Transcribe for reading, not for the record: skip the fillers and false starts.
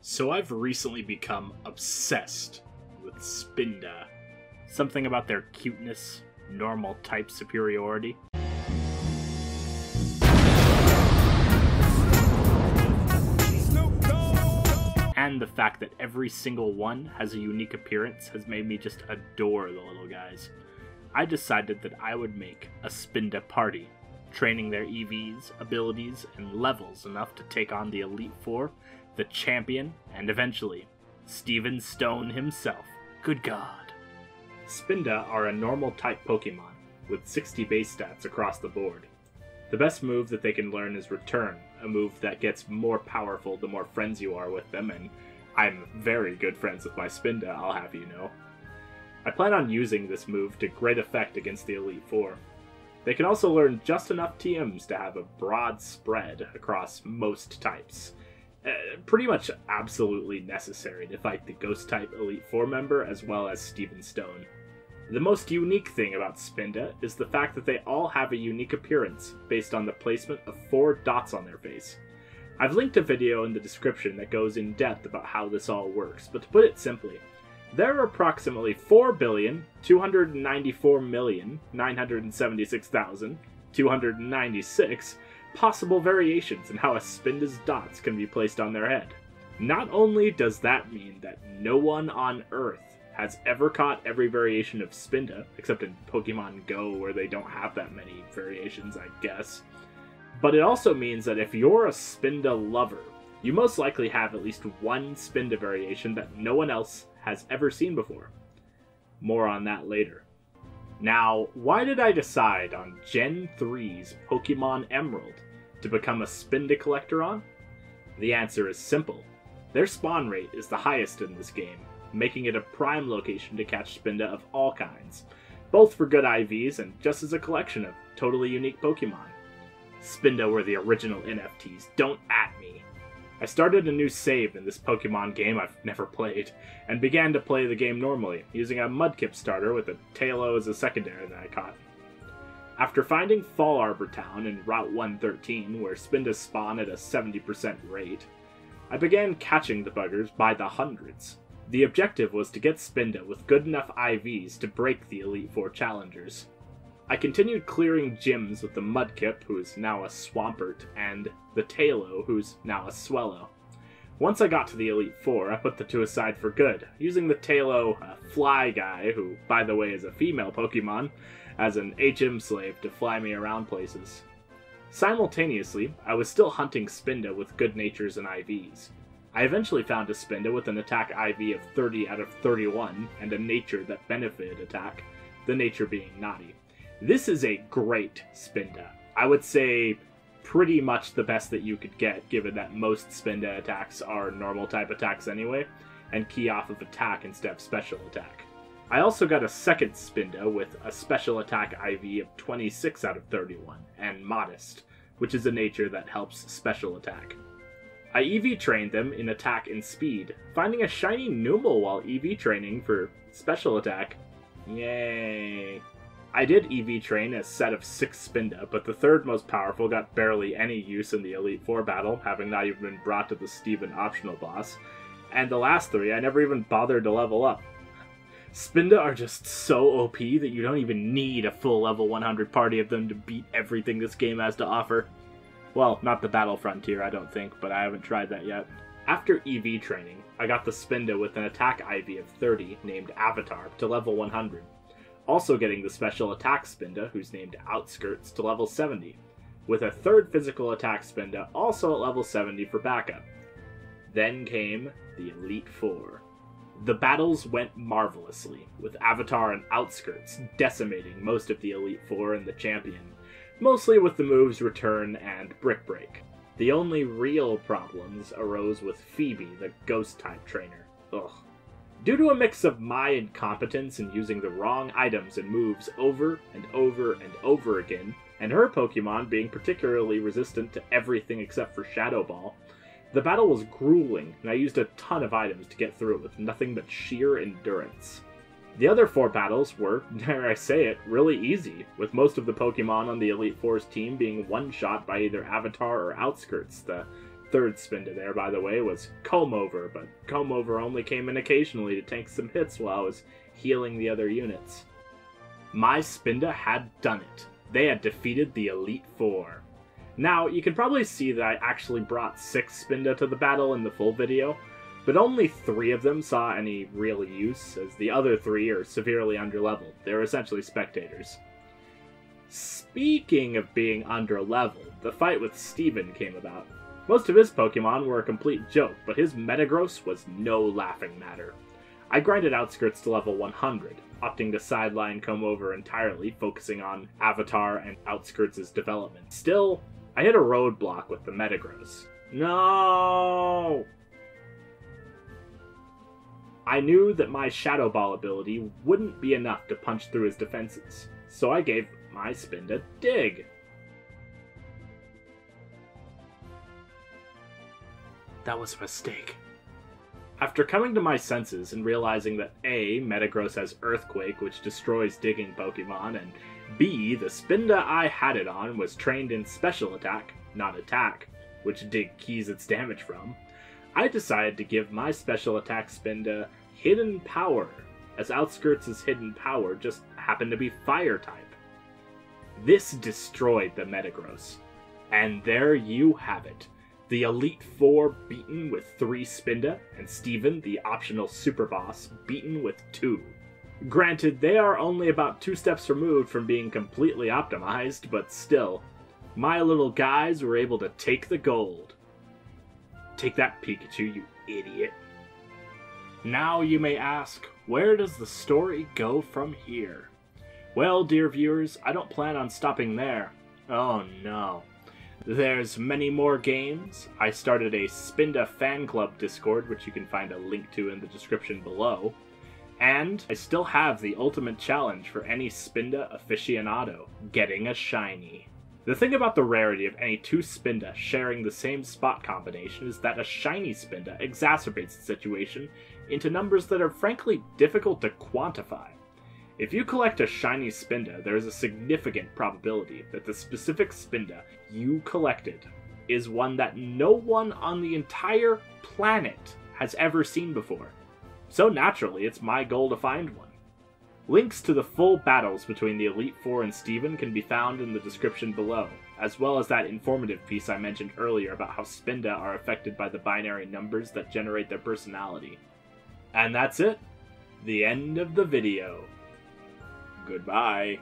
So I've recently become obsessed with Spinda. Something about their cuteness, normal type superiority. And the fact that every single one has a unique appearance has made me just adore the little guys. I decided that I would make a Spinda party, training their EVs, abilities, and levels enough to take on the Elite Four, the champion, and eventually, Steven Stone himself. Good God. Spinda are a normal type Pokemon, with 60 base stats across the board. The best move that they can learn is Return, a move that gets more powerful the more friends you are with them, and I'm very good friends with my Spinda, I'll have you know. I plan on using this move to great effect against the Elite Four. They can also learn just enough TMs to have a broad spread across most types. Pretty much absolutely necessary to fight the Ghost-type Elite Four member as well as Steven Stone. The most unique thing about Spinda is the fact that they all have a unique appearance based on the placement of 4 dots on their face. I've linked a video in the description that goes in depth about how this all works, but to put it simply, there are approximately 4,294,976,296 possible variations in how a Spinda's dots can be placed on their head. Not only does that mean that no one on Earth has ever caught every variation of Spinda, except in Pokemon Go where they don't have that many variations, I guess, but it also means that if you're a Spinda lover, you most likely have at least one Spinda variation that no one else has ever seen before. More on that later. Now, why did I decide on Gen 3's Pokemon Emerald to become a Spinda collector on? The answer is simple. Their spawn rate is the highest in this game, making it a prime location to catch Spinda of all kinds, both for good IVs and just as a collection of totally unique Pokemon. Spinda were the original NFTs, don't at me. I started a new save in this Pokemon game I've never played, and began to play the game normally, using a Mudkip starter with a Tailo as a secondary that I caught. After finding Fall Arbor Town in Route 113, where Spindas spawn at a 70% rate, I began catching the buggers by the hundreds. The objective was to get Spinda with good enough IVs to break the Elite Four challengers. I continued clearing gyms with the Mudkip, who is now a Swampert, and the Tailo, who's now a Swellow. Once I got to the Elite Four, I put the two aside for good, using the Tailo, a fly guy, who, by the way, is a female Pokemon, as an HM slave to fly me around places. Simultaneously, I was still hunting Spinda with good natures and IVs. I eventually found a Spinda with an attack IV of 30 out of 31, and a nature that benefited attack, the nature being naughty. This is a great Spinda. I would say pretty much the best that you could get, given that most Spinda attacks are normal type attacks anyway, and key off of attack instead of special attack. I also got a second Spinda with a special attack IV of 26 out of 31, and Modest, which is a nature that helps special attack. I EV trained them in attack and speed, finding a shiny Numel while EV training for special attack. Yay! I did EV train a set of 6 Spinda, but the third most powerful got barely any use in the Elite Four battle, having not even been brought to the Steven optional boss, and the last 3 I never even bothered to level up. Spinda are just so OP that you don't even need a full level 100 party of them to beat everything this game has to offer. Well, not the Battle Frontier, I don't think, but I haven't tried that yet. After EV training, I got the Spinda with an attack IV of 30, named Avatar, to level 100. Also getting the special attack Spinda, who's named Outskirts, to level 70, with a third physical attack Spinda also at level 70 for backup. Then came the Elite Four. The battles went marvelously, with Avatar and Outskirts decimating most of the Elite Four and the champion, mostly with the moves Return and Brick Break. The only real problems arose with Phoebe, the Ghost-type trainer. Ugh. Due to a mix of my incompetence in using the wrong items and moves over and over and over again, and her Pokemon being particularly resistant to everything except for Shadow Ball, the battle was grueling, and I used a ton of items to get through it with nothing but sheer endurance. The other 4 battles were, dare I say it, really easy, with most of the Pokemon on the Elite Four's team being one-shot by either Avatar or Outskirts, the third Spinda there, by the way, was Comb-Over, but Comb-Over only came in occasionally to tank some hits while I was healing the other units. My Spinda had done it. They had defeated the Elite Four. Now, you can probably see that I actually brought 6 Spinda to the battle in the full video, but only 3 of them saw any real use, as the other 3 are severely underleveled. They're essentially spectators. Speaking of being underleveled, the fight with Steven came about. Most of his Pokemon were a complete joke, but his Metagross was no laughing matter. I grinded Outskirts to level 100, opting to sideline Comb-Over entirely, focusing on Avatar and Outskirts' development. Still, I hit a roadblock with the Metagross. No! I knew that my Shadow Ball ability wouldn't be enough to punch through his defenses, so I gave my Spinda Dig. That was a mistake. After coming to my senses and realizing that A, Metagross has Earthquake, which destroys digging Pokemon, and B, the Spinda I had it on was trained in Special Attack, not Attack, which Dig keys its damage from, I decided to give my Special Attack Spinda Hidden Power, as Outskirts' Hidden Power just happened to be Fire type. This destroyed the Metagross. And there you have it. The Elite Four beaten with 3 Spinda, and Steven, the optional Super Boss, beaten with 2. Granted, they are only about 2 steps removed from being completely optimized, but still, my little guys were able to take the gold. Take that, Pikachu, you idiot. Now you may ask, where does the story go from here? Well, dear viewers, I don't plan on stopping there. Oh no. There's many more games. I started a Spinda fan club Discord, which you can find a link to in the description below. And I still have the ultimate challenge for any Spinda aficionado, getting a shiny. The thing about the rarity of any 2 Spinda sharing the same spot combination is that a shiny Spinda exacerbates the situation into numbers that are frankly difficult to quantify. If you collect a shiny Spinda, there is a significant probability that the specific Spinda you collected is one that no one on the entire planet has ever seen before. So naturally, it's my goal to find one. Links to the full battles between the Elite Four and Steven can be found in the description below, as well as that informative piece I mentioned earlier about how Spinda are affected by the binary numbers that generate their personality. And that's it. The end of the video. Goodbye.